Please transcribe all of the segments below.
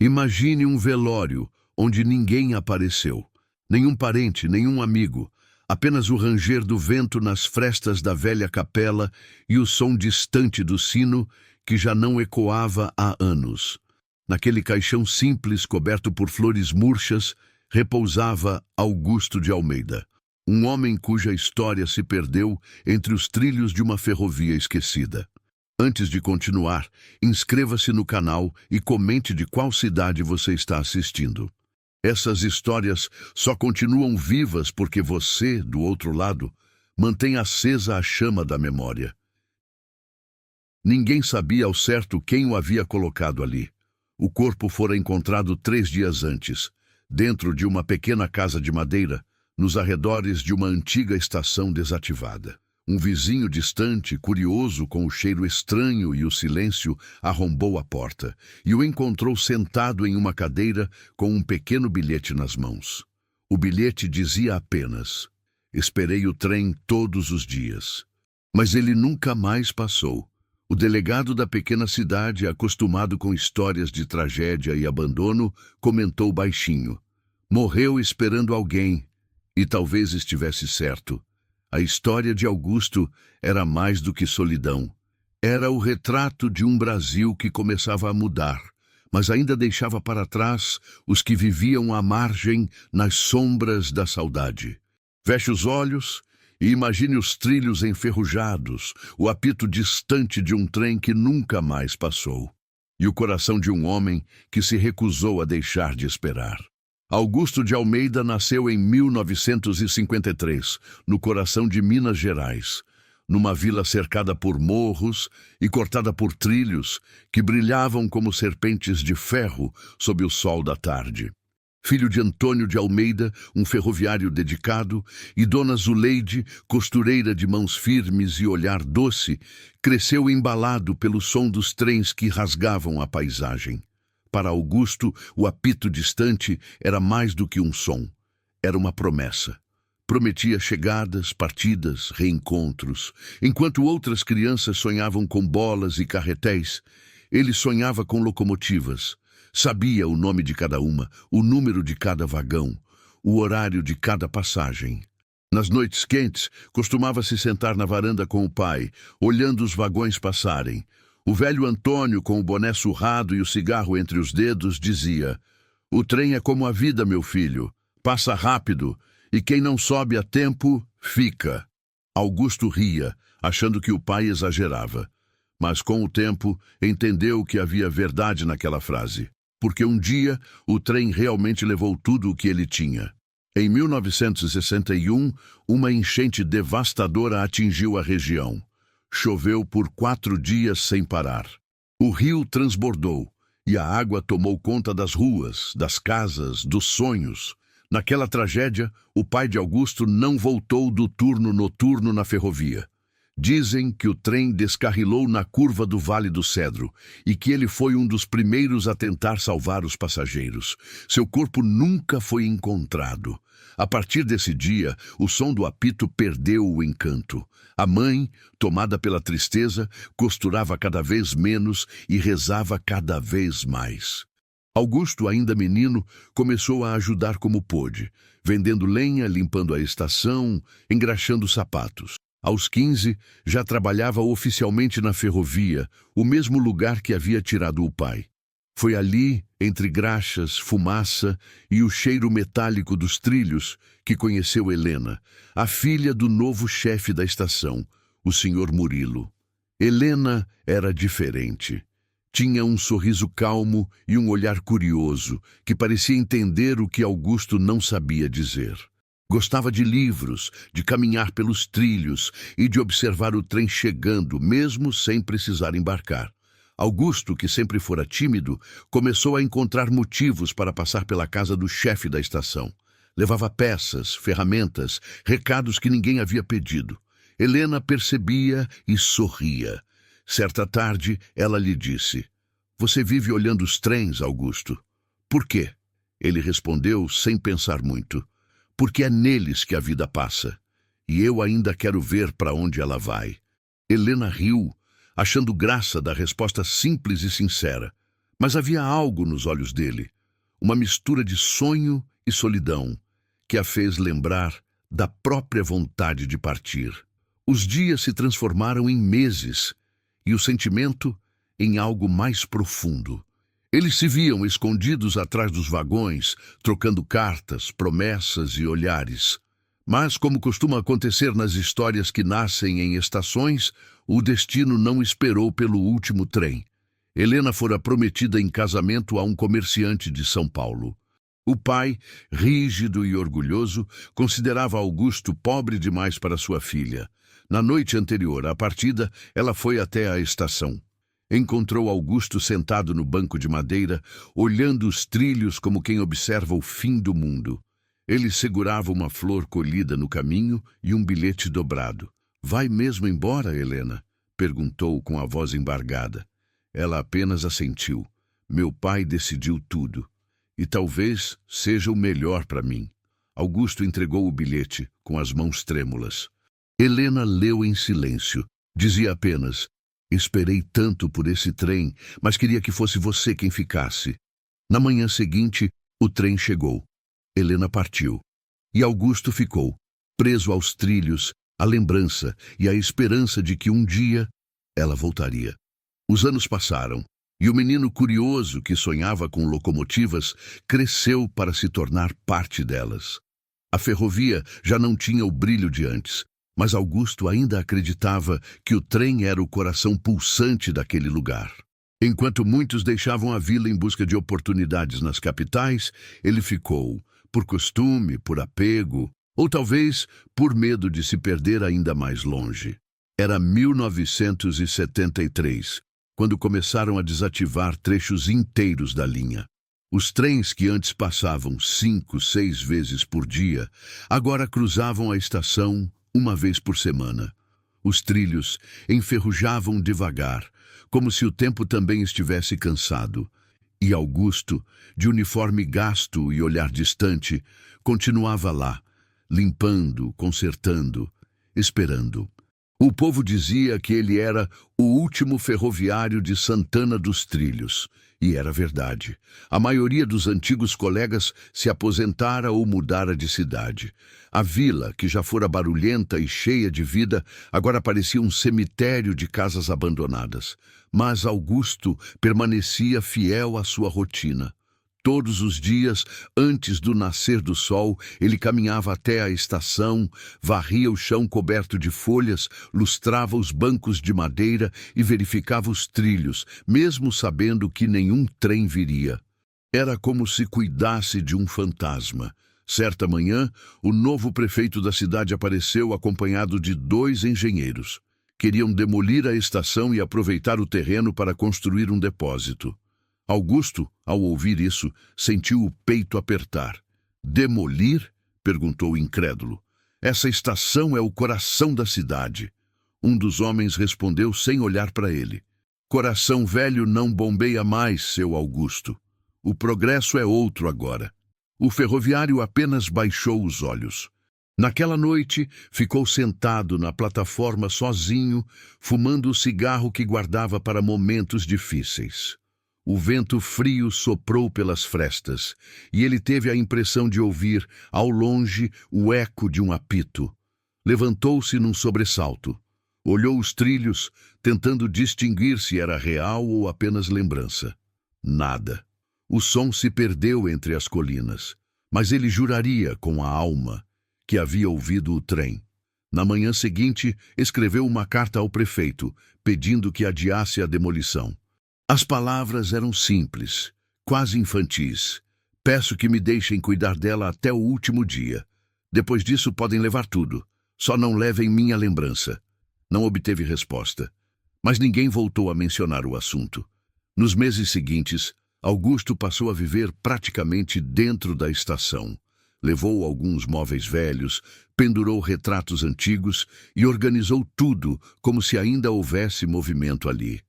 Imagine um velório onde ninguém apareceu. Nenhum parente, nenhum amigo. Apenas o ranger do vento nas frestas da velha capela e o som distante do sino que já não ecoava há anos. Naquele caixão simples, coberto por flores murchas, repousava Augusto de Almeida, um homem cuja história se perdeu entre os trilhos de uma ferrovia esquecida. Antes de continuar, inscreva-se no canal e comente de qual cidade você está assistindo. Essas histórias só continuam vivas porque você, do outro lado, mantém acesa a chama da memória. Ninguém sabia ao certo quem o havia colocado ali. O corpo fora encontrado 3 dias antes, dentro de uma pequena casa de madeira, nos arredores de uma antiga estação desativada. Um vizinho distante, curioso com o cheiro estranho e o silêncio, arrombou a porta e o encontrou sentado em uma cadeira com um pequeno bilhete nas mãos. O bilhete dizia apenas: "Esperei o trem todos os dias." Mas ele nunca mais passou. O delegado da pequena cidade, acostumado com histórias de tragédia e abandono, comentou baixinho: "Morreu esperando alguém, e talvez estivesse certo." A história de Augusto era mais do que solidão. Era o retrato de um Brasil que começava a mudar, mas ainda deixava para trás os que viviam à margem nas sombras da saudade. Feche os olhos e imagine os trilhos enferrujados, o apito distante de um trem que nunca mais passou, e o coração de um homem que se recusou a deixar de esperar. Augusto de Almeida nasceu em 1953, no coração de Minas Gerais, numa vila cercada por morros e cortada por trilhos que brilhavam como serpentes de ferro sob o sol da tarde. Filho de Antônio de Almeida, um ferroviário dedicado, e Dona Zuleide, costureira de mãos firmes e olhar doce, cresceu embalado pelo som dos trens que rasgavam a paisagem. Para Augusto, o apito distante era mais do que um som. Era uma promessa. Prometia chegadas, partidas, reencontros. Enquanto outras crianças sonhavam com bolas e carretéis, ele sonhava com locomotivas. Sabia o nome de cada uma, o número de cada vagão, o horário de cada passagem. Nas noites quentes, costumava se sentar na varanda com o pai, olhando os vagões passarem. O velho Antônio, com o boné surrado e o cigarro entre os dedos, dizia: "O trem é como a vida, meu filho. Passa rápido, e quem não sobe a tempo, fica." Augusto ria, achando que o pai exagerava. Mas, com o tempo, entendeu que havia verdade naquela frase. Porque um dia, o trem realmente levou tudo o que ele tinha. Em 1961, uma enchente devastadora atingiu a região. Choveu por 4 dias sem parar. O rio transbordou e a água tomou conta das ruas, das casas, dos sonhos. Naquela tragédia, o pai de Augusto não voltou do turno noturno na ferrovia. Dizem que o trem descarrilou na curva do Vale do Cedro e que ele foi um dos primeiros a tentar salvar os passageiros. Seu corpo nunca foi encontrado. A partir desse dia, o som do apito perdeu o encanto. A mãe, tomada pela tristeza, costurava cada vez menos e rezava cada vez mais. Augusto, ainda menino, começou a ajudar como pôde, vendendo lenha, limpando a estação, engraxando sapatos. Aos 15, já trabalhava oficialmente na ferrovia, o mesmo lugar que havia tirado o pai. Foi ali, entre graxas, fumaça e o cheiro metálico dos trilhos, que conheceu Helena, a filha do novo chefe da estação, o Sr. Murilo. Helena era diferente. Tinha um sorriso calmo e um olhar curioso, que parecia entender o que Augusto não sabia dizer. Gostava de livros, de caminhar pelos trilhos e de observar o trem chegando, mesmo sem precisar embarcar. Augusto, que sempre fora tímido, começou a encontrar motivos para passar pela casa do chefe da estação. Levava peças, ferramentas, recados que ninguém havia pedido. Helena percebia e sorria. Certa tarde, ela lhe disse: "Você vive olhando os trens, Augusto." "Por quê?" Ele respondeu sem pensar muito. "Porque é neles que a vida passa. E eu ainda quero ver para onde ela vai." Helena riu, achando graça da resposta simples e sincera. Mas havia algo nos olhos dele, uma mistura de sonho e solidão, que a fez lembrar da própria vontade de partir. Os dias se transformaram em meses e o sentimento em algo mais profundo. Eles se viam escondidos atrás dos vagões, trocando cartas, promessas e olhares. Mas, como costuma acontecer nas histórias que nascem em estações, o destino não esperou pelo último trem. Helena fora prometida em casamento a um comerciante de São Paulo. O pai, rígido e orgulhoso, considerava Augusto pobre demais para sua filha. Na noite anterior à partida, ela foi até a estação. Encontrou Augusto sentado no banco de madeira, olhando os trilhos como quem observa o fim do mundo. Ele segurava uma flor colhida no caminho e um bilhete dobrado. "Vai mesmo embora, Helena?" perguntou com a voz embargada. Ela apenas assentiu. "Meu pai decidiu tudo. E talvez seja o melhor para mim." Augusto entregou o bilhete, com as mãos trêmulas. Helena leu em silêncio. Dizia apenas: "Esperei tanto por esse trem, mas queria que fosse você quem ficasse." Na manhã seguinte, o trem chegou. Helena partiu. E Augusto ficou, preso aos trilhos, à lembrança e à esperança de que um dia ela voltaria. Os anos passaram, e o menino curioso que sonhava com locomotivas cresceu para se tornar parte delas. A ferrovia já não tinha o brilho de antes, mas Augusto ainda acreditava que o trem era o coração pulsante daquele lugar. Enquanto muitos deixavam a vila em busca de oportunidades nas capitais, ele ficou, por costume, por apego, ou talvez por medo de se perder ainda mais longe. Era 1973, quando começaram a desativar trechos inteiros da linha. Os trens que antes passavam 5, 6 vezes por dia, agora cruzavam a estação uma vez por semana. Os trilhos enferrujavam devagar, como se o tempo também estivesse cansado. E Augusto, de uniforme gasto e olhar distante, continuava lá, limpando, consertando, esperando. O povo dizia que ele era o último ferroviário de Santana dos Trilhos. E era verdade. A maioria dos antigos colegas se aposentara ou mudara de cidade. A vila, que já fora barulhenta e cheia de vida, agora parecia um cemitério de casas abandonadas. Mas Augusto permanecia fiel à sua rotina. Todos os dias, antes do nascer do sol, ele caminhava até a estação, varria o chão coberto de folhas, lustrava os bancos de madeira e verificava os trilhos, mesmo sabendo que nenhum trem viria. Era como se cuidasse de um fantasma. Certa manhã, o novo prefeito da cidade apareceu acompanhado de 2 engenheiros. Queriam demolir a estação e aproveitar o terreno para construir um depósito. Augusto, ao ouvir isso, sentiu o peito apertar. "Demolir?" perguntou incrédulo. "Essa estação é o coração da cidade." Um dos homens respondeu sem olhar para ele. "Coração velho não bombeia mais, seu Augusto. O progresso é outro agora." O ferroviário apenas baixou os olhos. Naquela noite, ficou sentado na plataforma sozinho, fumando o cigarro que guardava para momentos difíceis. O vento frio soprou pelas frestas, e ele teve a impressão de ouvir, ao longe, o eco de um apito. Levantou-se num sobressalto. Olhou os trilhos, tentando distinguir se era real ou apenas lembrança. Nada. O som se perdeu entre as colinas, mas ele juraria com a alma que havia ouvido o trem. Na manhã seguinte, escreveu uma carta ao prefeito, pedindo que adiasse a demolição. As palavras eram simples, quase infantis. "Peço que me deixem cuidar dela até o último dia. Depois disso podem levar tudo. Só não levem minha lembrança." Não obteve resposta, mas ninguém voltou a mencionar o assunto. Nos meses seguintes, Augusto passou a viver praticamente dentro da estação. Levou alguns móveis velhos, pendurou retratos antigos e organizou tudo como se ainda houvesse movimento ali.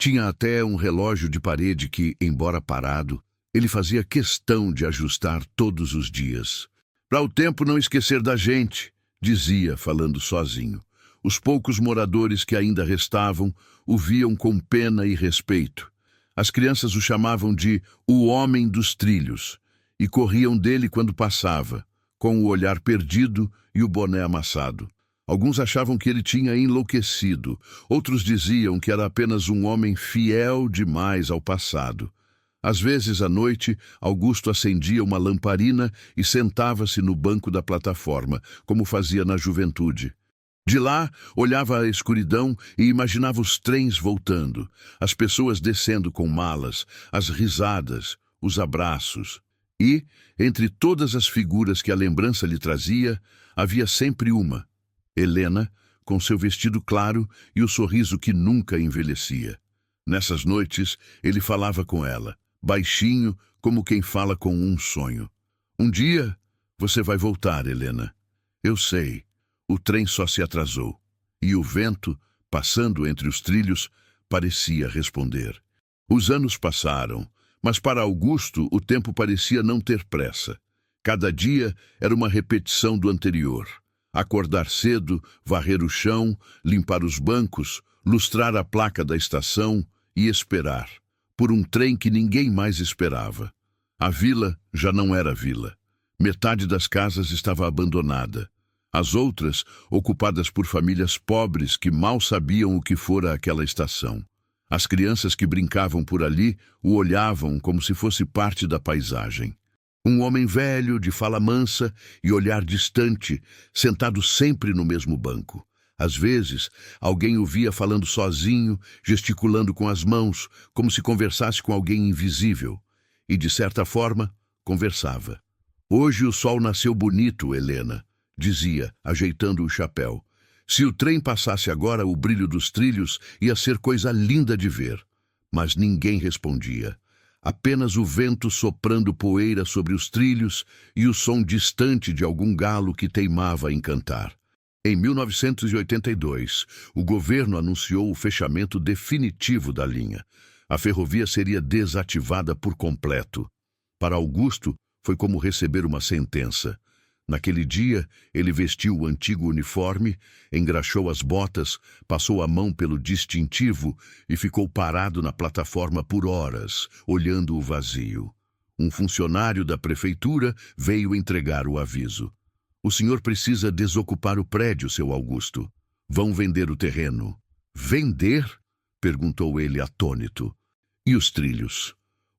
Tinha até um relógio de parede que, embora parado, ele fazia questão de ajustar todos os dias. "Para o tempo não esquecer da gente", dizia, falando sozinho. Os poucos moradores que ainda restavam o viam com pena e respeito. As crianças o chamavam de o Homem dos Trilhos e corriam dele quando passava, com o olhar perdido e o boné amassado. Alguns achavam que ele tinha enlouquecido, outros diziam que era apenas um homem fiel demais ao passado. Às vezes, à noite, Augusto acendia uma lamparina e sentava-se no banco da plataforma, como fazia na juventude. De lá, olhava a escuridão e imaginava os trens voltando, as pessoas descendo com malas, as risadas, os abraços. E, entre todas as figuras que a lembrança lhe trazia, havia sempre uma, Helena, com seu vestido claro e o sorriso que nunca envelhecia. Nessas noites, ele falava com ela, baixinho, como quem fala com um sonho. Um dia, você vai voltar, Helena. Eu sei. O trem só se atrasou. E o vento, passando entre os trilhos, parecia responder. Os anos passaram, mas para Augusto o tempo parecia não ter pressa. Cada dia era uma repetição do anterior. Acordar cedo, varrer o chão, limpar os bancos, lustrar a placa da estação e esperar, por um trem que ninguém mais esperava. A vila já não era vila. Metade das casas estava abandonada. As outras, ocupadas por famílias pobres que mal sabiam o que fora aquela estação. As crianças que brincavam por ali o olhavam como se fosse parte da paisagem. Um homem velho, de fala mansa e olhar distante, sentado sempre no mesmo banco. Às vezes, alguém o via falando sozinho, gesticulando com as mãos, como se conversasse com alguém invisível. E, de certa forma, conversava. Hoje o sol nasceu bonito, Helena, dizia, ajeitando o chapéu. Se o trem passasse agora, o brilho dos trilhos ia ser coisa linda de ver. Mas ninguém respondia. Apenas o vento soprando poeira sobre os trilhos e o som distante de algum galo que teimava em cantar. Em 1982, o governo anunciou o fechamento definitivo da linha. A ferrovia seria desativada por completo. Para Augusto, foi como receber uma sentença. Naquele dia, ele vestiu o antigo uniforme, engraxou as botas, passou a mão pelo distintivo e ficou parado na plataforma por horas, olhando o vazio. Um funcionário da prefeitura veio entregar o aviso. O senhor precisa desocupar o prédio, seu Augusto. Vão vender o terreno. Vender? Perguntou ele atônito. E os trilhos?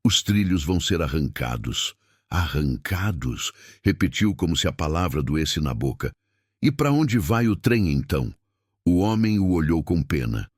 Os trilhos vão ser arrancados. Arrancados? Repetiu como se a palavra doesse na boca. E para onde vai o trem, então? O homem o olhou com pena.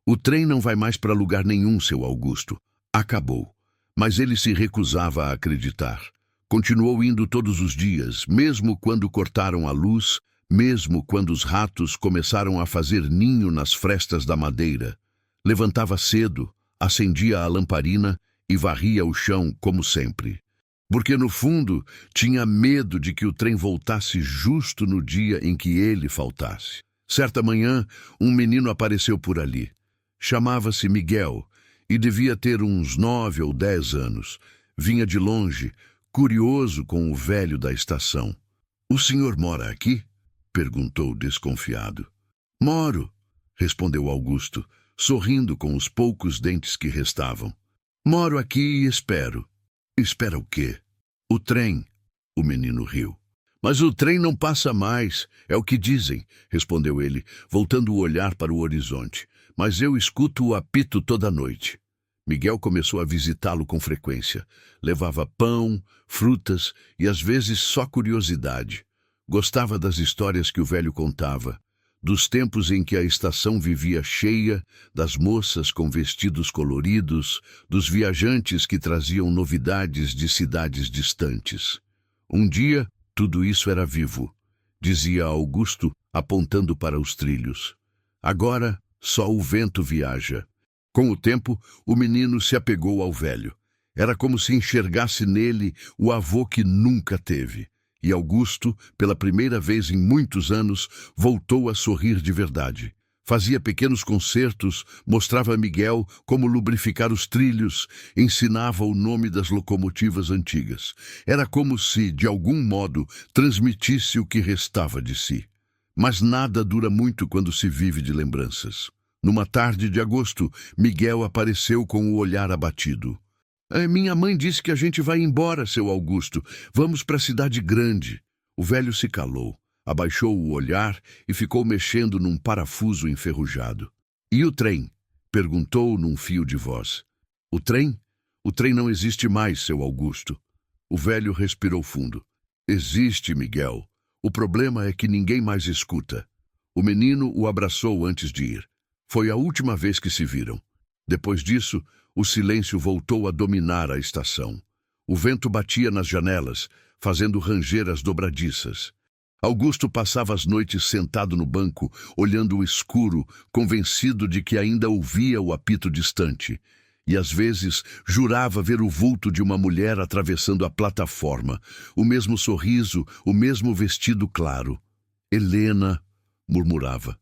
O trem não vai mais para lugar nenhum, seu Augusto. Acabou. Mas ele se recusava a acreditar. Continuou indo todos os dias, mesmo quando cortaram a luz, mesmo quando os ratos começaram a fazer ninho nas frestas da madeira. Levantava cedo, acendia a lamparina e varria o chão como sempre. Porque, no fundo, tinha medo de que o trem voltasse justo no dia em que ele faltasse. Certa manhã, um menino apareceu por ali. Chamava-se Miguel e devia ter uns 9 ou 10 anos. Vinha de longe, curioso com o velho da estação. "O senhor mora aqui?" perguntou desconfiado. "Moro", respondeu Augusto, sorrindo com os poucos dentes que restavam. "Moro aqui e espero." "Espera o quê?" "O trem." O menino riu. "Mas o trem não passa mais, é o que dizem", respondeu ele, voltando o olhar para o horizonte. "Mas eu escuto o apito toda noite." Miguel começou a visitá-lo com frequência. Levava pão, frutas e às vezes só curiosidade. Gostava das histórias que o velho contava, dos tempos em que a estação vivia cheia, das moças com vestidos coloridos, dos viajantes que traziam novidades de cidades distantes. Um dia, tudo isso era vivo, dizia Augusto, apontando para os trilhos. Agora, só o vento viaja. Com o tempo, o menino se apegou ao velho. Era como se enxergasse nele o avô que nunca teve. E Augusto, pela primeira vez em muitos anos, voltou a sorrir de verdade. Fazia pequenos concertos, mostrava a Miguel como lubrificar os trilhos, ensinava o nome das locomotivas antigas. Era como se, de algum modo, transmitisse o que restava de si. Mas nada dura muito quando se vive de lembranças. Numa tarde de agosto, Miguel apareceu com o olhar abatido. Minha mãe disse que a gente vai embora, seu Augusto. Vamos para a cidade grande." O velho se calou, abaixou o olhar e ficou mexendo num parafuso enferrujado. "E o trem?" perguntou num fio de voz. "O trem? O trem não existe mais, seu Augusto." O velho respirou fundo. "Existe, Miguel. O problema é que ninguém mais escuta." O menino o abraçou antes de ir. Foi a última vez que se viram. Depois disso, o silêncio voltou a dominar a estação. O vento batia nas janelas, fazendo ranger as dobradiças. Augusto passava as noites sentado no banco, olhando o escuro, convencido de que ainda ouvia o apito distante. E às vezes jurava ver o vulto de uma mulher atravessando a plataforma, o mesmo sorriso, o mesmo vestido claro. "Helena", murmurava,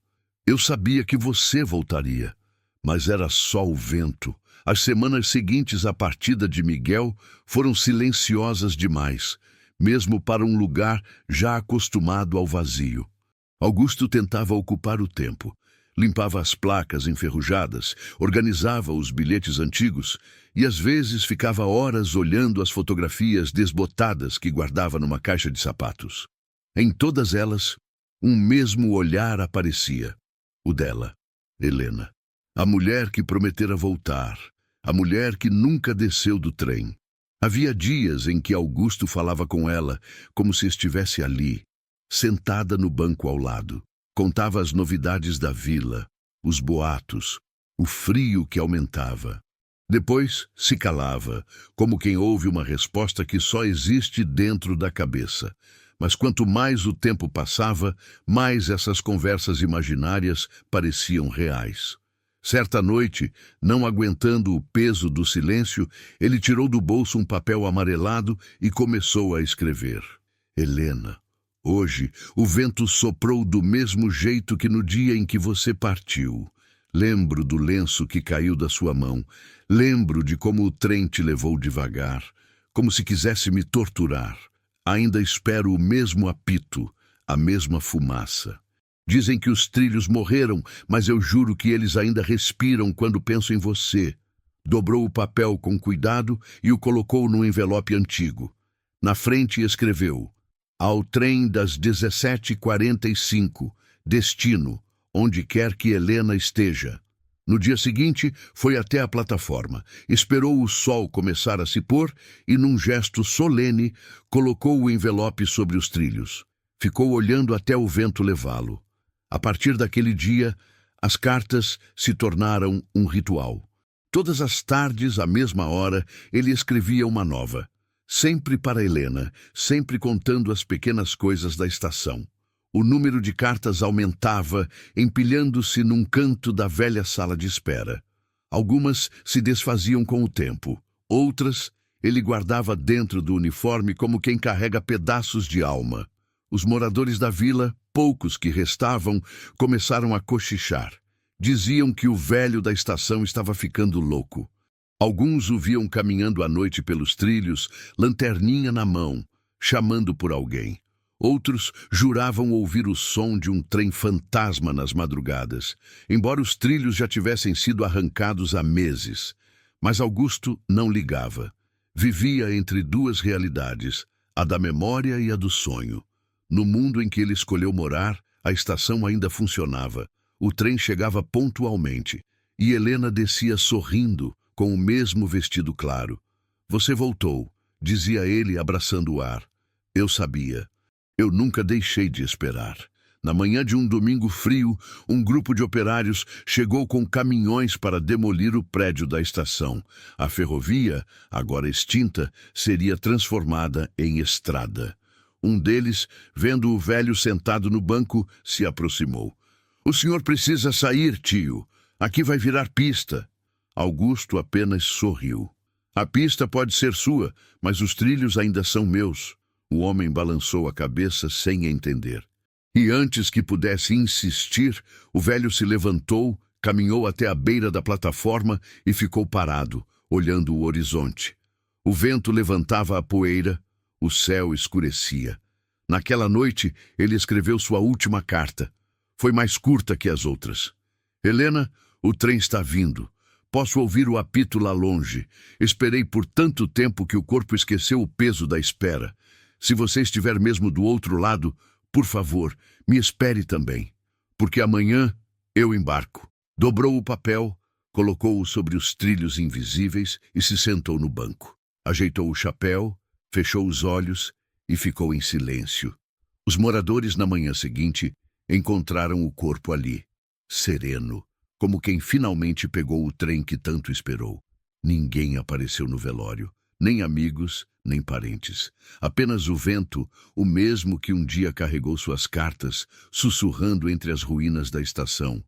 "eu sabia que você voltaria." Mas era só o vento. As semanas seguintes à partida de Miguel foram silenciosas demais, mesmo para um lugar já acostumado ao vazio. Augusto tentava ocupar o tempo. Limpava as placas enferrujadas, organizava os bilhetes antigos e às vezes ficava horas olhando as fotografias desbotadas que guardava numa caixa de sapatos. Em todas elas, um mesmo olhar aparecia, o dela, Helena. A mulher que prometera voltar, a mulher que nunca desceu do trem. Havia dias em que Augusto falava com ela como se estivesse ali, sentada no banco ao lado. Contava as novidades da vila, os boatos, o frio que aumentava. Depois se calava, como quem ouve uma resposta que só existe dentro da cabeça. Mas quanto mais o tempo passava, mais essas conversas imaginárias pareciam reais. Certa noite, não aguentando o peso do silêncio, ele tirou do bolso um papel amarelado e começou a escrever. "Helena, hoje o vento soprou do mesmo jeito que no dia em que você partiu. Lembro do lenço que caiu da sua mão. Lembro de como o trem te levou devagar, como se quisesse me torturar. Ainda espero o mesmo apito, a mesma fumaça. Dizem que os trilhos morreram, mas eu juro que eles ainda respiram quando penso em você." Dobrou o papel com cuidado e o colocou num envelope antigo. Na frente escreveu: "Ao trem das 17h45, destino, onde quer que Helena esteja." No dia seguinte, foi até a plataforma, esperou o sol começar a se pôr e, num gesto solene, colocou o envelope sobre os trilhos. Ficou olhando até o vento levá-lo. A partir daquele dia, as cartas se tornaram um ritual. Todas as tardes, à mesma hora, ele escrevia uma nova. Sempre para Helena, sempre contando as pequenas coisas da estação. O número de cartas aumentava, empilhando-se num canto da velha sala de espera. Algumas se desfaziam com o tempo. Outras, ele guardava dentro do uniforme como quem carrega pedaços de alma. Os moradores da vila, poucos que restavam, começaram a cochichar. Diziam que o velho da estação estava ficando louco. Alguns o viam caminhando à noite pelos trilhos, lanterninha na mão, chamando por alguém. Outros juravam ouvir o som de um trem fantasma nas madrugadas, embora os trilhos já tivessem sido arrancados há meses. Mas Augusto não ligava. Vivia entre duas realidades, a da memória e a do sonho. No mundo em que ele escolheu morar, a estação ainda funcionava. O trem chegava pontualmente, e Helena descia sorrindo, com o mesmo vestido claro. "Você voltou", dizia ele abraçando o ar. "Eu sabia. Eu nunca deixei de esperar." Na manhã de um domingo frio, um grupo de operários chegou com caminhões para demolir o prédio da estação. A ferrovia, agora extinta, seria transformada em estrada. Um deles, vendo o velho sentado no banco, se aproximou. "O senhor precisa sair, tio. Aqui vai virar pista." Augusto apenas sorriu. "A pista pode ser sua, mas os trilhos ainda são meus." O homem balançou a cabeça sem entender. E antes que pudesse insistir, o velho se levantou, caminhou até a beira da plataforma e ficou parado, olhando o horizonte. O vento levantava a poeira, o céu escurecia. Naquela noite, ele escreveu sua última carta. Foi mais curta que as outras. "Helena, O trem está vindo. Posso ouvir o apito lá longe. Esperei por tanto tempo que o corpo esqueceu o peso da espera. Se você estiver mesmo do outro lado, por favor, me espere também, porque amanhã eu embarco. Dobrou o papel, colocou-o sobre os trilhos invisíveis e se sentou no banco. Ajeitou o chapéu, fechou os olhos e ficou em silêncio. Os moradores, na manhã seguinte, encontraram o corpo ali, sereno, como quem finalmente pegou o trem que tanto esperou. Ninguém apareceu no velório, nem amigos, nem parentes. Apenas o vento, o mesmo que um dia carregou suas cartas, sussurrando entre as ruínas da estação.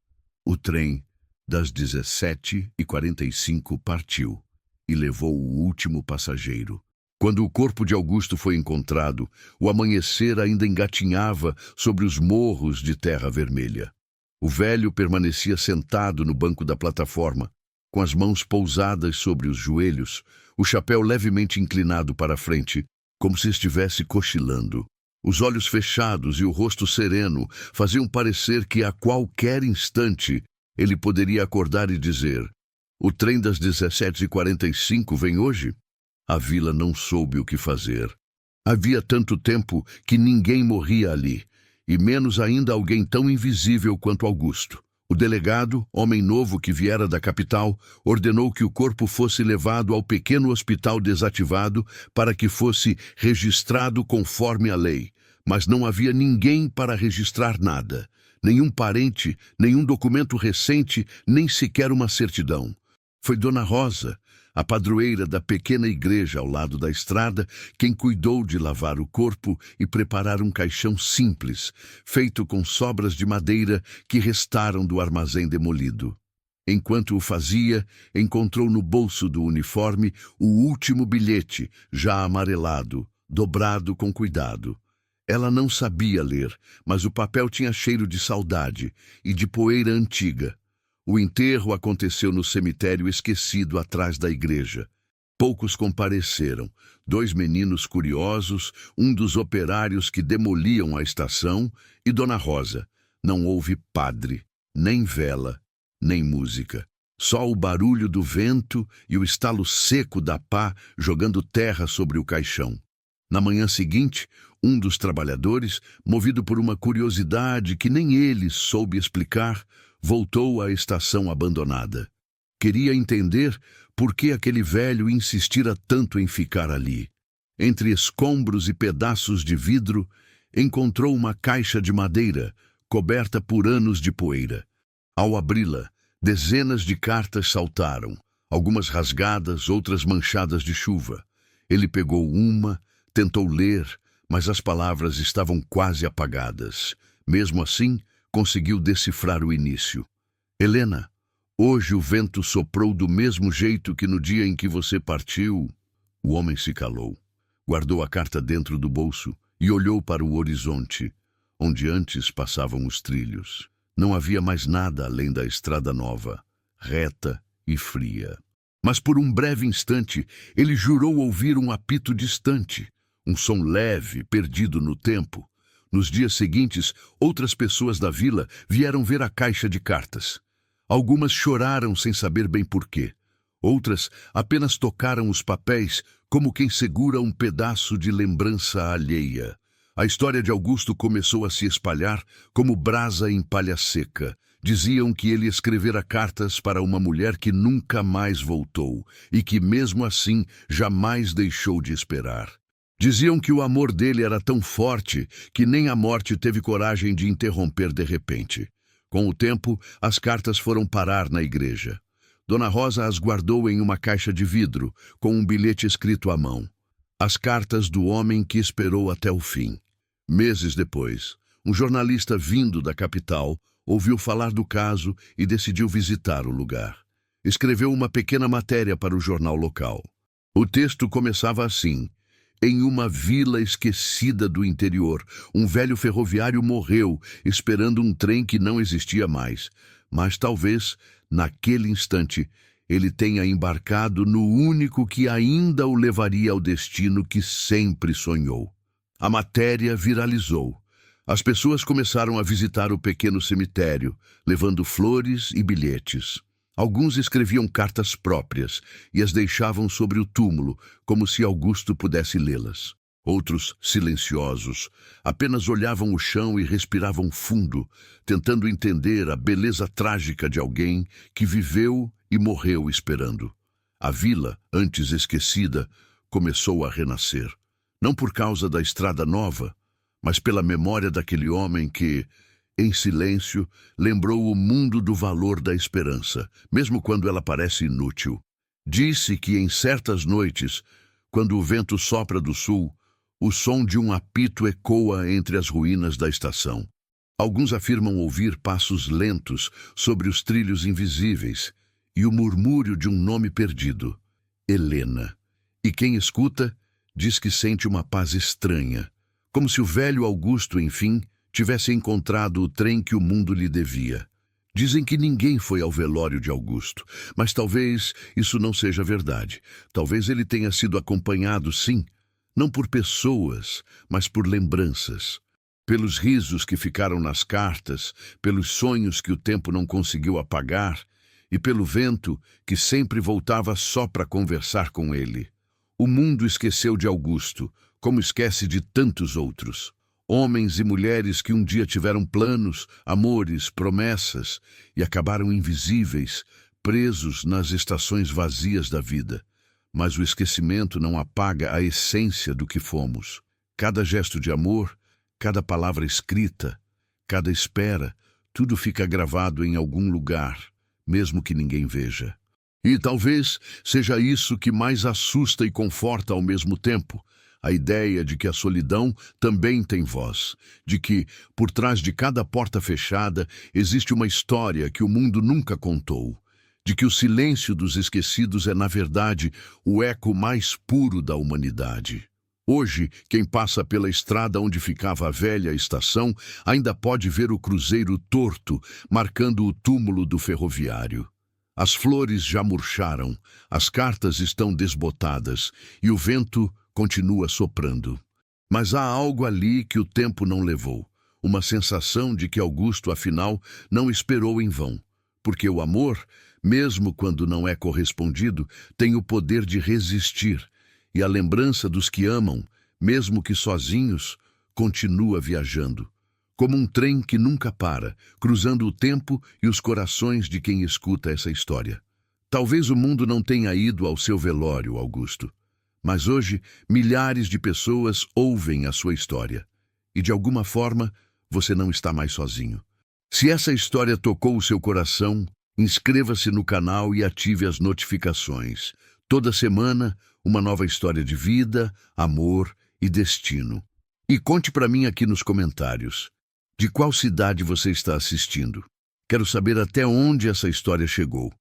O trem, das 17h45, partiu e levou o último passageiro. Quando o corpo de Augusto foi encontrado, o amanhecer ainda engatinhava sobre os morros de terra vermelha. O velho permanecia sentado no banco da plataforma, com as mãos pousadas sobre os joelhos, o chapéu levemente inclinado para a frente, como se estivesse cochilando. Os olhos fechados e o rosto sereno faziam parecer que a qualquer instante ele poderia acordar e dizer: "O trem das 17h45 vem hoje?" A vila não soube o que fazer. Havia tanto tempo que ninguém morria ali, e menos ainda alguém tão invisível quanto Augusto. O delegado, homem novo que viera da capital, ordenou que o corpo fosse levado ao pequeno hospital desativado para que fosse registrado conforme a lei. Mas não havia ninguém para registrar nada. Nenhum parente, nenhum documento recente, nem sequer uma certidão. Foi Dona Rosa, a padroeira da pequena igreja ao lado da estrada, quem cuidou de lavar o corpo e preparar um caixão simples, feito com sobras de madeira que restaram do armazém demolido. Enquanto o fazia, encontrou no bolso do uniforme o último bilhete, já amarelado, dobrado com cuidado. Ela não sabia ler, mas o papel tinha cheiro de saudade e de poeira antiga. O enterro aconteceu no cemitério esquecido atrás da igreja. Poucos compareceram, 2 meninos curiosos, um dos operários que demoliam a estação e Dona Rosa. Não houve padre, nem vela, nem música. Só o barulho do vento e o estalo seco da pá jogando terra sobre o caixão. Na manhã seguinte, um dos trabalhadores, movido por uma curiosidade que nem ele soube explicar, voltou à estação abandonada. Queria entender por que aquele velho insistira tanto em ficar ali. Entre escombros e pedaços de vidro, encontrou uma caixa de madeira, coberta por anos de poeira. Ao abri-la, dezenas de cartas saltaram, algumas rasgadas, outras manchadas de chuva. Ele pegou uma, tentou ler, mas as palavras estavam quase apagadas. Mesmo assim, conseguiu decifrar o início. "Helena, hoje o vento soprou do mesmo jeito que no dia em que você partiu." O homem se calou, guardou a carta dentro do bolso e olhou para o horizonte, onde antes passavam os trilhos. Não havia mais nada além da estrada nova, reta e fria. Mas por um breve instante, ele jurou ouvir um apito distante, um som leve, perdido no tempo. Nos dias seguintes, outras pessoas da vila vieram ver a caixa de cartas. Algumas choraram sem saber bem porquê. Outras apenas tocaram os papéis como quem segura um pedaço de lembrança alheia. A história de Augusto começou a se espalhar como brasa em palha seca. Diziam que ele escrevera cartas para uma mulher que nunca mais voltou e que, mesmo assim, jamais deixou de esperar. Diziam que o amor dele era tão forte que nem a morte teve coragem de interromper de repente. Com o tempo, as cartas foram parar na igreja. Dona Rosa as guardou em uma caixa de vidro, com um bilhete escrito à mão. As cartas do homem que esperou até o fim. Meses depois, um jornalista vindo da capital ouviu falar do caso e decidiu visitar o lugar. Escreveu uma pequena matéria para o jornal local. O texto começava assim: "Em uma vila esquecida do interior, um velho ferroviário morreu esperando um trem que não existia mais. Mas talvez, naquele instante, ele tenha embarcado no único que ainda o levaria ao destino que sempre sonhou." A matéria viralizou. As pessoas começaram a visitar o pequeno cemitério, levando flores e bilhetes. Alguns escreviam cartas próprias e as deixavam sobre o túmulo, como se Augusto pudesse lê-las. Outros, silenciosos, apenas olhavam o chão e respiravam fundo, tentando entender a beleza trágica de alguém que viveu e morreu esperando. A vila, antes esquecida, começou a renascer. Não por causa da estrada nova, mas pela memória daquele homem que, em silêncio, lembrou o mundo do valor da esperança, mesmo quando ela parece inútil. Disse que em certas noites, quando o vento sopra do sul, o som de um apito ecoa entre as ruínas da estação. Alguns afirmam ouvir passos lentos sobre os trilhos invisíveis e o murmúrio de um nome perdido, Helena. E quem escuta diz que sente uma paz estranha, como se o velho Augusto, enfim, tivesse encontrado o trem que o mundo lhe devia. Dizem que ninguém foi ao velório de Augusto, mas talvez isso não seja verdade. Talvez ele tenha sido acompanhado, sim, não por pessoas, mas por lembranças. Pelos risos que ficaram nas cartas, pelos sonhos que o tempo não conseguiu apagar e pelo vento que sempre voltava só para conversar com ele. O mundo esqueceu de Augusto, como esquece de tantos outros. Homens e mulheres que um dia tiveram planos, amores, promessas e acabaram invisíveis, presos nas estações vazias da vida. Mas o esquecimento não apaga a essência do que fomos. Cada gesto de amor, cada palavra escrita, cada espera, tudo fica gravado em algum lugar, mesmo que ninguém veja. E talvez seja isso que mais assusta e conforta ao mesmo tempo. A ideia de que a solidão também tem voz, de que, por trás de cada porta fechada, existe uma história que o mundo nunca contou, de que o silêncio dos esquecidos é, na verdade, o eco mais puro da humanidade. Hoje, quem passa pela estrada onde ficava a velha estação ainda pode ver o cruzeiro torto, marcando o túmulo do ferroviário. As flores já murcharam, as cartas estão desbotadas e o vento continua soprando. Mas há algo ali que o tempo não levou, uma sensação de que Augusto, afinal, não esperou em vão, porque o amor, mesmo quando não é correspondido, tem o poder de resistir, e a lembrança dos que amam, mesmo que sozinhos, continua viajando, como um trem que nunca para, cruzando o tempo e os corações de quem escuta essa história. Talvez o mundo não tenha ido ao seu velório, Augusto, mas hoje milhares de pessoas ouvem a sua história, e de alguma forma você não está mais sozinho. Se essa história tocou o seu coração, inscreva-se no canal e ative as notificações. Toda semana, uma nova história de vida, amor e destino. E conte para mim aqui nos comentários, de qual cidade você está assistindo. Quero saber até onde essa história chegou.